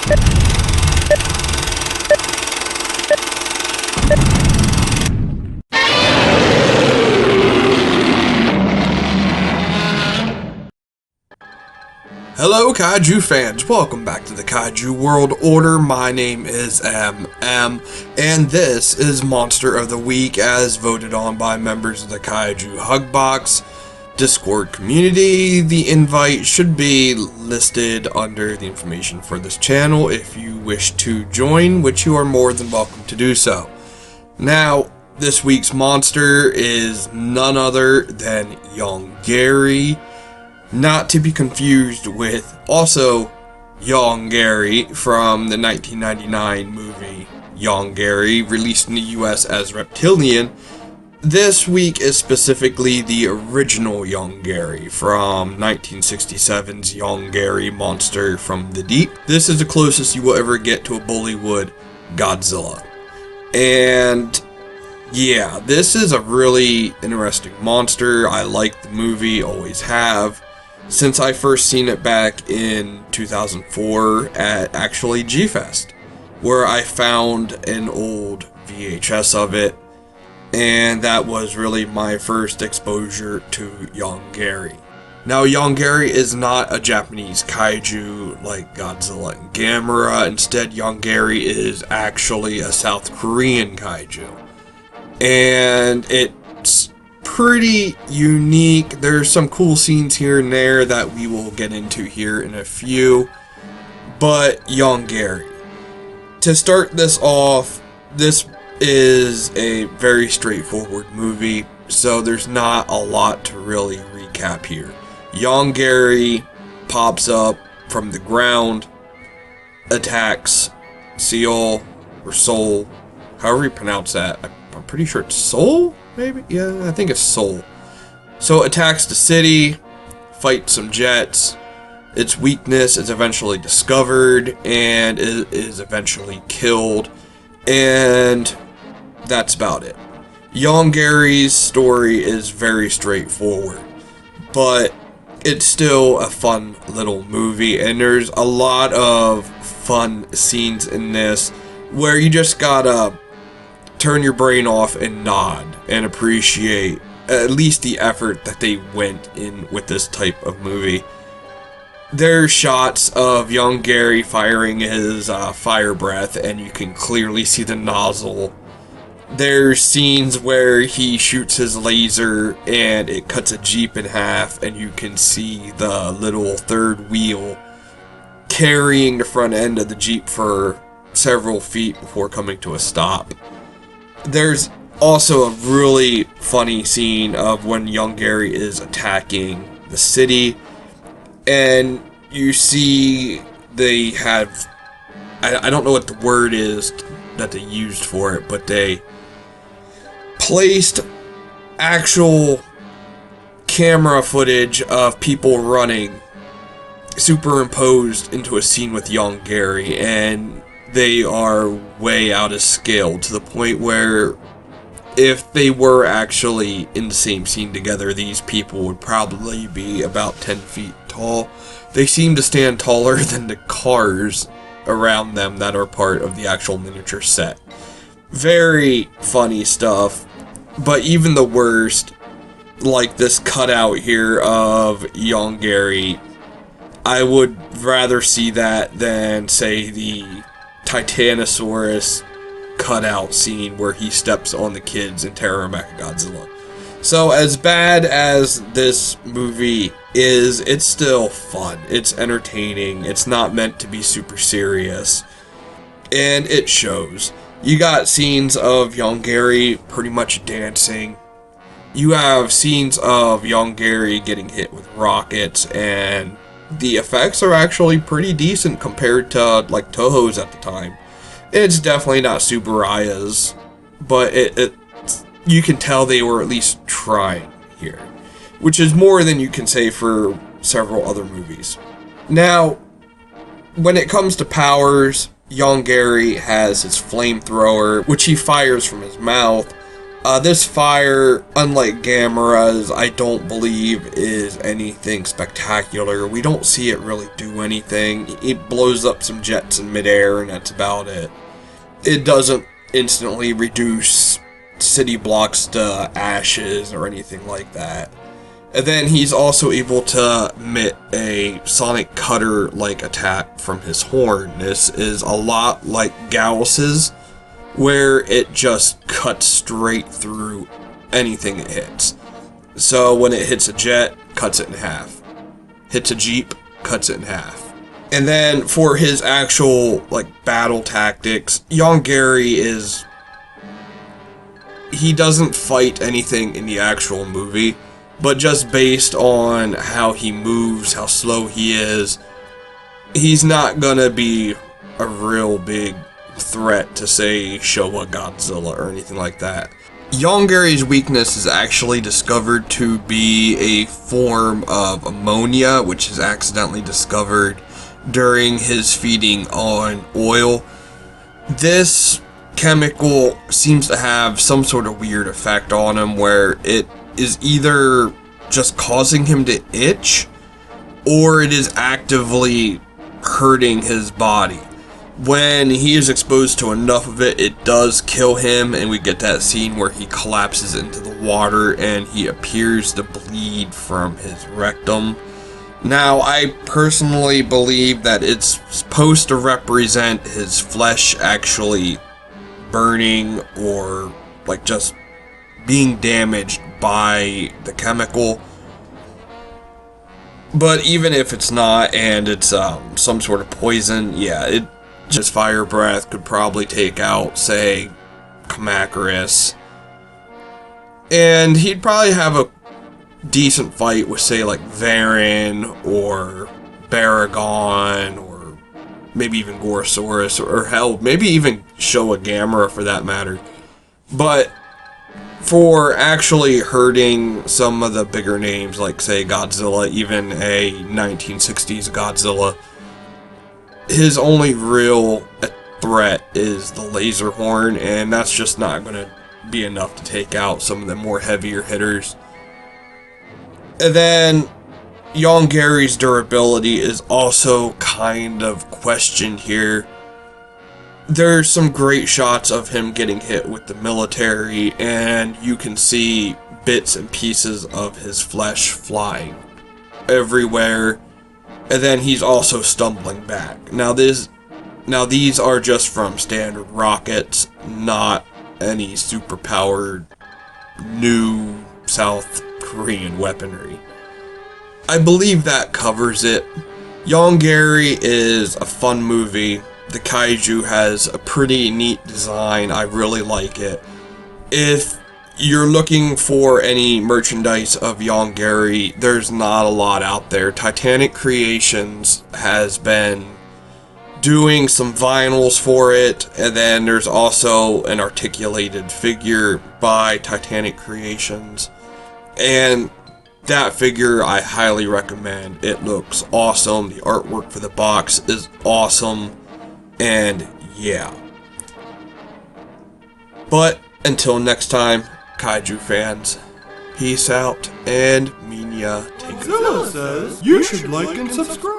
Hello Kaiju fans, welcome back to the Kaiju World Order. My name is MM, and this is Monster of the Week as voted on by members of the Kaiju Hugbox Discord community. The invite should be listed under the information for this channel if you wish to join, which you are more than welcome to do so. Now, this week's monster is none other than Yongary. Not to be confused with also Yongary from the 1999 movie Yongary, released in the US as Reptilian. This week is specifically the original Yongary from 1967's Yongary Monster from the Deep. This is the closest you will ever get to a Bollywood Godzilla. And yeah, this is a really interesting monster. I like the movie, always have. Since I first seen it back in 2004 at actually G-Fest, where I found an old VHS of it, and that was really my first exposure to Yongary. Now, Yongary is not a Japanese kaiju like Godzilla and Gamera. Instead, Yongary is actually a South Korean kaiju, and it's pretty unique. There's some cool scenes here and there that we will get into here in a few. But Yongary. To start this off, this is a very straightforward movie, so there's not a lot to really recap here. Yongary pops up from the ground, attacks Seoul, or Seoul, however you pronounce that. I'm pretty sure it's Seoul? Maybe? Yeah, I think it's Seoul. So attacks the city, fights some jets. Its weakness is eventually discovered and is eventually killed. And that's about it. Yongary's story is very straightforward, but it's still a fun little movie, and there's a lot of fun scenes in this where you just gotta turn your brain off and nod and appreciate at least the effort that they went in with this type of movie. There's shots of Yongary firing his fire breath, and you can clearly see the nozzle. There's scenes where he shoots his laser and it cuts a Jeep in half, and you can see the little third wheel carrying the front end of the Jeep for several feet before coming to a stop. There's also a really funny scene of when Yongary is attacking the city, and you see they have, I don't know what the word is that they used for it, but they placed actual camera footage of people running superimposed into a scene with Yongary, and they are way out of scale to the point where if they were actually in the same scene together, these people would probably be about 10 feet tall. They seem to stand taller than the cars around them that are part of the actual miniature set. Very funny stuff, but even the worst, like this cutout here of Yongary, I would rather see that than, say, the Titanosaurus cutout scene where he steps on the kids in Terror Mechagodzilla. So as bad as this movie is, it's still fun. It's entertaining. It's not meant to be super serious. And it shows. You got scenes of Yongary pretty much dancing. You have scenes of Yongary getting hit with rockets, and the effects are actually pretty decent compared to, like, Toho's at the time. It's definitely not Tsuburaya's, but you can tell they were at least trying here, which is more than you can say for several other movies. Now, when it comes to powers, Yongary has his flamethrower, which he fires from his mouth, This fire, unlike Gamera's, I don't believe is anything spectacular. We don't see it really do anything. It blows up some jets in midair, and that's about it. It doesn't instantly reduce city blocks to ashes or anything like that. And then he's also able to emit a sonic cutter-like attack from his horn. This is a lot like Gauss's, where it just cuts straight through anything it hits. So when it hits a jet, cuts it in half. Hits a jeep, cuts it in half. And then for his actual battle tactics, Yongary is... he doesn't fight anything in the actual movie, but just based on how he moves, how slow he is, he's not gonna be a real big threat to, say, Showa Godzilla or anything like that. Yongary's weakness is actually discovered to be a form of ammonia, which is accidentally discovered during his feeding on oil. This chemical seems to have some sort of weird effect on him where it is either just causing him to itch or it is actively hurting his body. When he is exposed to enough of it, it does kill him, and we get that scene where he collapses into the water and he appears to bleed from his rectum. Now, I personally believe that it's supposed to represent his flesh actually burning or just being damaged by the chemical. But even if it's not and it's some sort of poison, yeah, just fire breath could probably take out, say, Kamacuras. And he'd probably have a decent fight with, say, Varan or Baragon or maybe even Gorosaurus or hell, maybe even Showa Gamera for that matter. But for actually hurting some of the bigger names like, say, Godzilla, even a 1960s Godzilla, his only real threat is the laser horn, and that's just not going to be enough to take out some of the more heavier hitters. And then Yongary's durability is also kind of questioned here. There's some great shots of him getting hit with the military, and you can see bits and pieces of his flesh flying everywhere. And then he's also stumbling back. Now these are just from standard rockets, not any superpowered new South Korean weaponry. I believe that covers it. Yongary is a fun movie. The kaiju has a pretty neat design. I really like it. If you're looking for any merchandise of Yongary, there's not a lot out there. Titanic Creations has been doing some vinyls for it, and then there's also an articulated figure by Titanic Creations. And that figure I highly recommend. It looks awesome. The artwork for the box is awesome. And yeah. But until next time, Kaiju fans, peace out, and Minya take it. Zilla says you should like and subscribe.